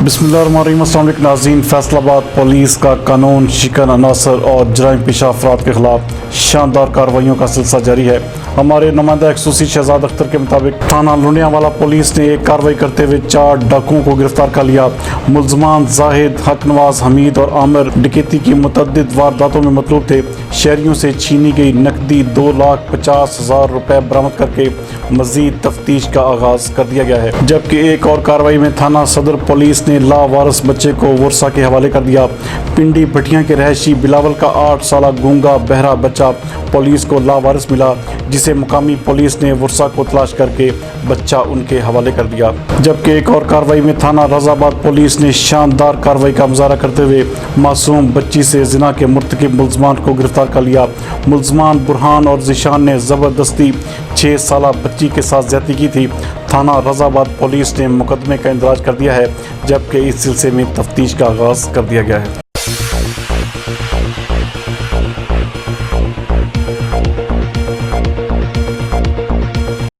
बिस्मिल्लाहिर्रहमानिर्रहीम। अस्सलाम वालेकुम नाज़रीन, फैसलाबाद पुलिस का कानून शिकन अनासर और जराइम पेशा अफराद के खिलाफ शानदार कार्रवाइयों का सिलसिला जारी है। हमारे नुमाइंदा एक्सूसी शहजाद अख्तर के मुताबिक थाना लुधियानावाला पुलिस ने एक कार्रवाई करते हुए 4 डाकुओं को गिरफ्तार कर लिया। मुलजमान जाहिद, हक नवाज, हमीद और आमिर डकैती की मुतअद्दिद वारदातों में मतलूब थे। शहरियों से छीनी गई नकदी 2,50,000 रुपए बरामद करके मजीद तफ्तीश का आगाज कर दिया गया है। जबकि एक और कार्रवाई में थाना सदर पुलिस ने लावारिस बच्चे को वर्षा के हवाले कर दिया। पिंडी भटिया के रहायशी बिलावल का 8 साल गूंगा बहरा बच्चा पुलिस को लावारिस मिला, जिसे मुकामी पुलिस ने वर्षा को तलाश करके बच्चा उनके हवाले कर दिया। जबकि एक और कार्रवाई में थाना रजाबाद पुलिस ने शानदार कार्रवाई का मुजाहरा करते हुए मासूम बच्ची से जिना के मुर्तकिब मुलजमान को गिरफ्तार कर लिया। मुलजमान बुरहान और जिशान ने ज़बरदस्ती 6 साल बच्ची के साथ ज्यादती की थी। थाना रजाबाद पुलिस ने मुकदमे का इंदराज कर दिया है, जबकि इस सिलसिले में तफ्तीश का आगाज़ कर दिया गया है।